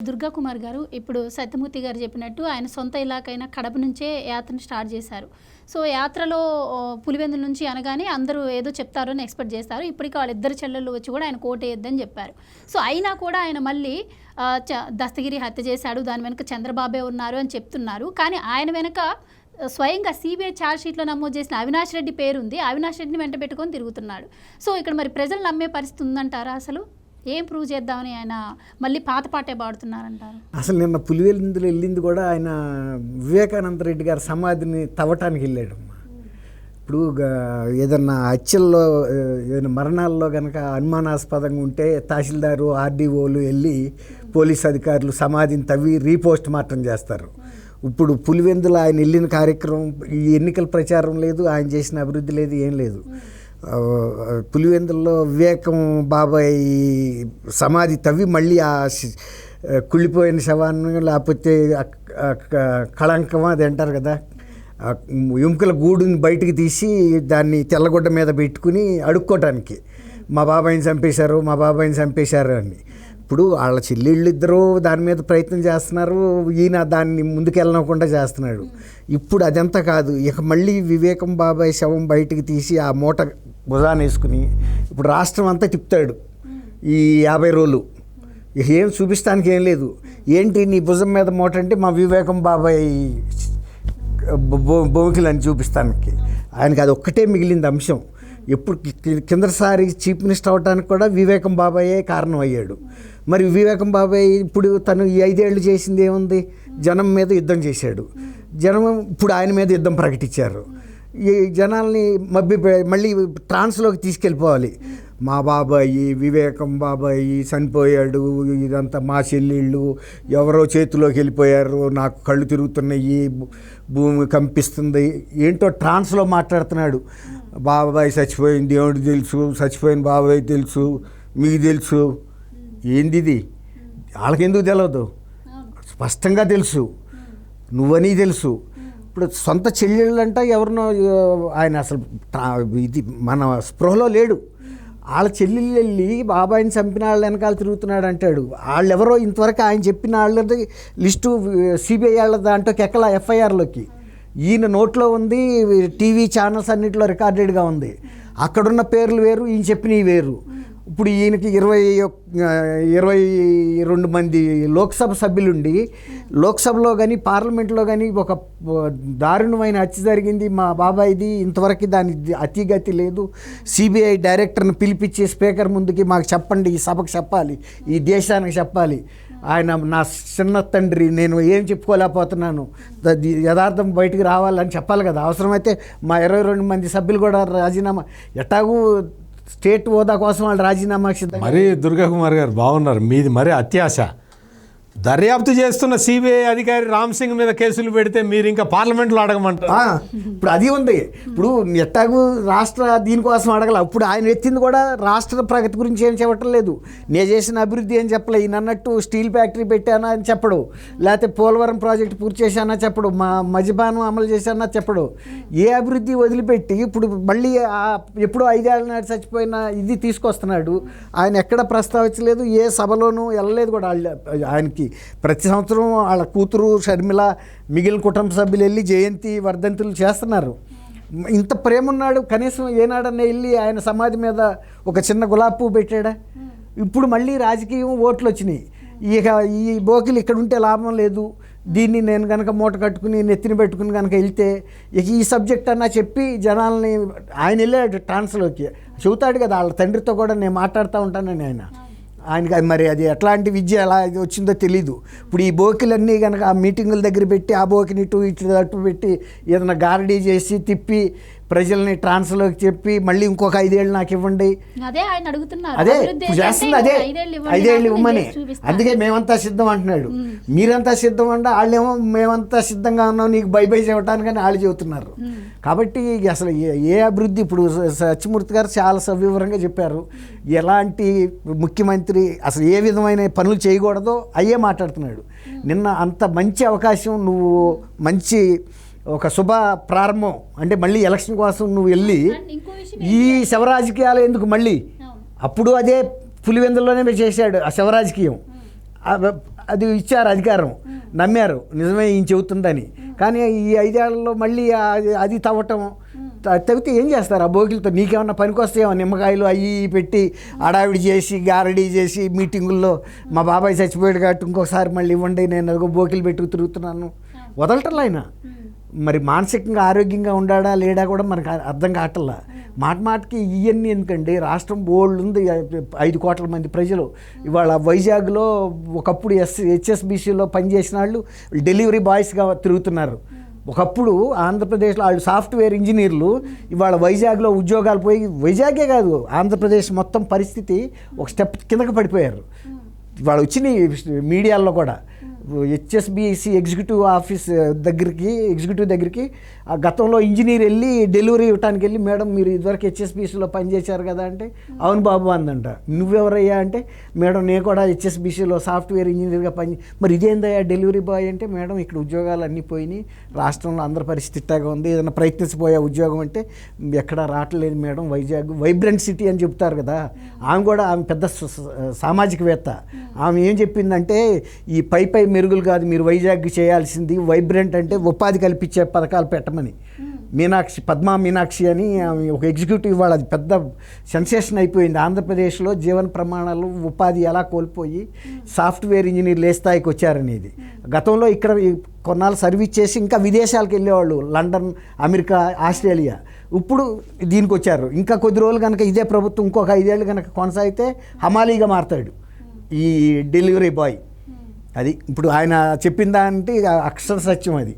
దుర్గా కుమార్ గారు ఇప్పుడు సత్యమూర్తి గారు చెప్పినట్టు ఆయన సొంత ఇలాకైన కడప నుంచే యాత్రను స్టార్ట్ చేశారు. సో యాత్రలో పులివెందుల నుంచి అనగానే అందరూ ఏదో చెప్తారు అని ఎక్స్పెక్ట్ చేస్తారు. ఇప్పటికీ వాళ్ళిద్దరు చెల్లెళ్ళు వచ్చి కూడా ఆయన కోటేయొద్దని చెప్పారు. సో అయినా కూడా ఆయన మళ్ళీ దస్తగిరి హత్య చేశాడు, దాని వెనుక చంద్రబాబే ఉన్నారు అని చెప్తున్నారు. కానీ ఆయన వెనుక స్వయంగా సిబిఐ ఛార్జ్ షీట్లో నమోదు చేసిన అవినాష్ రెడ్డి పేరుంది. అవినాష్ రెడ్డిని వెంట పెట్టుకొని తిరుగుతున్నాడు. సో ఇక్కడ మరి ప్రజలు నమ్మే పరిస్థితి ఉందంటారా? అసలు ఏం ప్రూవ్ చేద్దామని ఆయన మళ్ళీ పాత పాటే పాడుతున్నారంటారు? అసలు నిన్న పులివెందులు వెళ్ళింది కూడా ఆయన వివేకానంద రెడ్డి గారి సమాధిని తవ్వటానికి వెళ్ళాడమ్మా. ఇప్పుడు ఏదన్నా హత్యల్లో ఏదైనా మరణాల్లో కనుక అనుమానాస్పదంగా ఉంటే తహసీల్దారు ఆర్డీఓలు వెళ్ళి పోలీస్ అధికారులు సమాధిని తవ్వి రీపోస్ట్ మార్టం చేస్తారు. ఇప్పుడు పులివెందులు ఆయన వెళ్ళిన కార్యక్రమం, ఈ ఎన్నికల ప్రచారం లేదు, ఆయన చేసిన అభివృద్ధి లేదు, ఏం లేదు. పులివెందుల్లో వివేకం బాబాయ్ సమాధి తవ్వి మళ్ళీ ఆ కుళ్ళిపోయిన శవాన్ని, లేకపోతే కళంకం అది అంటారు కదా, ఎముకల గూడుని బయటికి తీసి దాన్ని తెల్లగొడ్డ మీద పెట్టుకుని అడుక్కోవటానికి మా బాబాయిని చంపేశారు, మా బాబాయిని చంపేశారు అని. ఇప్పుడు వాళ్ళ చెల్లెళ్ళు ఇద్దరూ దాని మీద ప్రయత్నం చేస్తున్నారు, ఈయన దాన్ని ముందుకెళ్ళకుండా చేస్తున్నాడు. ఇప్పుడు అదంతా కాదు, ఇక మళ్ళీ వివేకం బాబాయ్ శవం బయటికి తీసి ఆ మూట భుజాన్ని వేసుకుని ఇప్పుడు రాష్ట్రం అంతా తిప్పుతాడు ఈ 50 రోజులు. ఏం చూపిస్తానికి ఏం లేదు. ఏంటి నీ భుజం మీద మూట అంటే మా వివేకం బాబాయ్ భూమికలని చూపిస్తానికి. ఆయనకి అది ఒక్కటే మిగిలింది అంశం. ఎప్పుడు కిందసారి చీఫ్ మినిస్టర్ అవడానికి కూడా వివేకం బాబాయే కారణం అయ్యాడు. మరి వివేకం బాబాయ్ ఇప్పుడు తను ఈ 5 ఏళ్ళు చేసింది ఏముంది? జనం మీద యుద్ధం చేశాడు. జనం ఇప్పుడు ఆయన మీద యుద్ధం ప్రకటించారు. ఈ జనాల్ని మళ్ళీ ట్రాన్స్లోకి తీసుకెళ్ళిపోవాలి. మా బాబాయి వివేకం బాబాయి చనిపోయాడు, ఇదంతా మా చెల్లెళ్ళు ఎవరో చేతిలోకి వెళ్ళిపోయారు, నాకు కళ్ళు తిరుగుతున్నాయి, భూమి కంపిస్తుంది, ఏంటో ట్రాన్స్లో మాట్లాడుతున్నాడు. బాబాయ్ చచ్చిపోయింది దేవుడికి తెలుసు, చచ్చిపోయిన బాబాయ్ తెలుసు, మీకు తెలుసు. ఏంది ఇది? వాళ్ళకెందుకు తెలియదు? స్పష్టంగా తెలుసు, నువ్వని తెలుసు. ఇప్పుడు సొంత చెల్లెళ్ళంట ఎవరినో ఆయన అసలు ఇది మన స్పృహలో లేడు. వాళ్ళ చెల్లెళ్ళు వెళ్ళి బాబాయిని చంపిన వాళ్ళ వెనకాల తిరుగుతున్నాడు అంటాడు. వాళ్ళు ఎవరో ఇంతవరకు ఆయన చెప్పిన వాళ్ళది లిస్టు సిబిఐ వాళ్ళ దాంట్లోకి ఎక్కల ఎఫ్ఐఆర్లోకి. ఈయన నోట్లో ఉంది, టీవీ ఛానల్స్ అన్నింటిలో రికార్డెడ్గా ఉంది. అక్కడున్న పేర్లు వేరు, ఈయన చెప్పినవి వేరు. ఇప్పుడు ఈయనకి 22 మంది లోక్సభ సభ్యులుండి లోక్సభలో కానీ పార్లమెంట్లో కానీ ఒక దారుణమైన హత్య జరిగింది మా బాబాయిది, ఇంతవరకు దాని అతిగతి లేదు. సిబిఐ డైరెక్టర్ని పిలిపించి స్పీకర్ ముందుకి మాకు చెప్పండి, ఈ సభకు చెప్పాలి, ఈ దేశానికి చెప్పాలి, ఆయన నా చిన్న తండ్రి, నేను ఏం చెప్పుకోలేకపోతున్నాను, యథార్థం బయటికి రావాలని చెప్పాలి కదా. అవసరమైతే మా 22 మంది సభ్యులు కూడా రాజీనామా, ఎట్టాగూ స్టేట్ హోదా కోసం వాళ్ళు రాజీనామా. మరీ దుర్గా కుమార్ గారు బాగున్నారు. మీది మరీ అత్యాశ. దర్యాప్తు చేస్తున్న సిబిఐ అధికారి రామ్ సింగ్ మీద కేసులు పెడితే మీరు ఇంకా పార్లమెంట్లో అడగమంటారు. ఇప్పుడు అది ఉంది. ఇప్పుడు ఎట్టాగు రాష్ట్ర దీనికోసం అడగల. ఇప్పుడు ఆయన ఎత్తింది కూడా రాష్ట్ర ప్రగతి గురించి ఏం చెప్పటం లేదు. నేను చేసిన అభివృద్ధి ఏం చెప్పలే. ఈయన అన్నట్టు స్టీల్ ఫ్యాక్టరీ పెట్టానా అని చెప్పడు, లేకపోతే పోలవరం ప్రాజెక్టు పూర్తి చేశానా చెప్పడు, మద్యపానం అమలు చేశానా చెప్పడు. ఏ అభివృద్ధి వదిలిపెట్టి ఇప్పుడు మళ్ళీ ఎప్పుడో 5 ఏళ్ల నాటి చచ్చిపోయిన ఇది తీసుకొస్తున్నాడు. ఆయన ఎక్కడ ప్రస్తావించలేదు, ఏ సభలోనూ వెళ్ళలేదు కూడా. ఆయనకి ప్రతి సంవత్సరం వాళ్ళ కూతురు షర్మిల, మిగిలిన కుటుంబ సభ్యులు వెళ్ళి జయంతి వర్ధంతులు చేస్తున్నారు. ఇంత ప్రేమ ఉన్నాడు, కనీసం ఏనాడన్నా వెళ్ళి ఆయన సమాధి మీద ఒక చిన్న గులాబీ పువ్వు పెట్టాడా? ఇప్పుడు మళ్ళీ రాజకీయం ఓట్లు వచ్చినాయి. ఇక ఈ బోకిలు ఇక్కడ ఉంటే లాభం లేదు, దీన్ని నేను కనుక మూట కట్టుకుని నెత్తిని పెట్టుకుని కనుక వెళ్తే ఇక ఈ సబ్జెక్ట్ అన్నా చెప్పి జనాల్ని, ఆయన వెళ్ళాడు ట్రాన్స్లోకి, చెబుతాడు కదా వాళ్ళ తండ్రితో కూడా నేను మాట్లాడుతూ ఉంటానని. ఆయనకి మరి అది ఎట్లాంటి విద్య ఎలా వచ్చిందో తెలీదు. ఇప్పుడు ఈ బోకిలన్నీ కనుక ఆ మీటింగుల దగ్గర పెట్టి ఆ బోకిని ఇటు అటు పెట్టి ఏదైనా గారడీ చేసి తిప్పి ప్రజల్ని ట్రాన్స్లోకి చెప్పి మళ్ళీ ఇంకొక 5 ఏళ్ళు నాకు ఇవ్వండి, అదే చేస్తుంది. అదే 5 ఏళ్ళు ఇవ్వమని. అందుకే మేమంతా సిద్ధం అంటున్నాడు. మీరంతా సిద్ధం అంటే వాళ్ళేమో మేమంతా సిద్ధంగా ఉన్నాం నీకు బై చెప్పడానికని వాళ్ళు చెబుతున్నారు. కాబట్టి అసలు ఏ అభివృద్ధి, ఇప్పుడు సత్యమూర్తి గారు చాలా సవివరంగా చెప్పారు. ఎలాంటి ముఖ్యమంత్రి అసలు ఏ విధమైన పనులు చేయకూడదో అయ్యే మాట్లాడుతున్నాడు. నిన్న అంత మంచి అవకాశం, నువ్వు మంచి ఒక శుభ ప్రారంభం అంటే మళ్ళీ ఎలక్షన్ కోసం నువ్వు వెళ్ళి ఈ శవరాజకీయాలు ఎందుకు మళ్ళీ? అప్పుడు అదే పులివెందుల్లోనే చేశాడు ఆ శవరాజకీయం. అది ఇచ్చారు అధికారం, నమ్మారు నిజమే ఈయన చెబుతుందని. కానీ ఈ 5 ఏళ్లలో మళ్ళీ అది తవ్వటం, తవ్వితే ఏం చేస్తారు ఆ బోకిలతో? నీకేమన్నా పనికొస్తాయేమో? నిమ్మకాయలు అవి పెట్టి అడావిడి చేసి గారడీ చేసి మీటింగుల్లో మా బాబాయ్ చచ్చిపోయాడు కాబట్టి ఇంకొకసారి మళ్ళీ ఇవ్వండి, నేను అదిగో బోకిలు పెట్టుకు తిరుగుతున్నాను, వదలటల్లా ఆయన. మరి మానసికంగా ఆరోగ్యంగా ఉండాడా లేడా కూడా మనకు అర్థం కావట్లా. మాటకి ఇవన్నీ ఎందుకండి? రాష్ట్రం బోల్డ్ ఉంది, 5 కోట్ల మంది ప్రజలు. ఇవాళ వైజాగ్లో ఒకప్పుడు హెచ్ఎస్బిసిలో పనిచేసిన వాళ్ళు డెలివరీ బాయ్స్గా తిరుగుతున్నారు. ఒకప్పుడు ఆంధ్రప్రదేశ్లో వాళ్ళు సాఫ్ట్వేర్ ఇంజనీర్లు, ఇవాళ వైజాగ్లో ఉద్యోగాలు పోయి, వైజాగే కాదు ఆంధ్రప్రదేశ్ మొత్తం పరిస్థితి ఒక స్టెప్ కిందకి పడిపోయారు. ఇవాళ వచ్చినాయి మీడియాల్లో కూడా. హెచ్ఎస్బిసి ఎగ్జిక్యూటివ్ దగ్గరికి ఆ గతంలో ఇంజనీర్ వెళ్ళి డెలివరీ ఇవ్వడానికి వెళ్ళి, మేడం మీరు ఇదివరకు హెచ్ఎస్బిసిలో పనిచేశారు కదా అంటే, అవును బాబు అందంట. నువ్వెవరయ్యా అంటే, మేడం నేను కూడా హెచ్ఎస్బిసిలో సాఫ్ట్వేర్ ఇంజనీర్గా మరి ఇదేందయ్యా డెలివరీ బాయ్ అంటే, మేడం ఇక్కడ ఉద్యోగాలు అన్నీ పోయినాయి, రాష్ట్రంలో అందరి పరిస్థితి ఇట్టాగా ఉంది, ఏదైనా ప్రయత్నించిపోయే ఉద్యోగం అంటే ఎక్కడా రావట్లేదు మేడం, వైజాగ్ వైబ్రెంట్ సిటీ అని చెప్తారు కదా. ఆమె పెద్ద సామాజికవేత్త. ఆమె ఏం చెప్పిందంటే, ఈ పై మెరుగులు కాదు మీరు వైజాగ్ చేయాల్సింది, వైబ్రెంట్ అంటే ఉపాధి కల్పించే పథకాలు పెట్టమని. పద్మా మీనాక్షి అని ఒక ఎగ్జిక్యూటివ్, ఇవాళ అది పెద్ద సెన్సేషన్ అయిపోయింది. ఆంధ్రప్రదేశ్లో జీవన ప్రమాణాలు ఉపాధి ఎలా కోల్పోయి సాఫ్ట్వేర్ ఇంజనీర్లు ఏ స్థాయికి వచ్చారనేది. గతంలో ఇక్కడ కొన్నాళ్ళు సర్వీస్ చేసి ఇంకా విదేశాలకు వెళ్ళేవాళ్ళు, లండన్, అమెరికా, ఆస్ట్రేలియా. ఇప్పుడు దీనికి వచ్చారు. ఇంకా కొద్ది రోజులు కనుక ఇదే ప్రభుత్వం ఇంకొక 5 ఏళ్ళు కనుక కొనసాగితే హమాలీగా మారుతాడు ఈ డెలివరీ బాయ్. అది ఇప్పుడు ఆయన చెప్పిన దాంట్లో అక్షర సత్యం అది.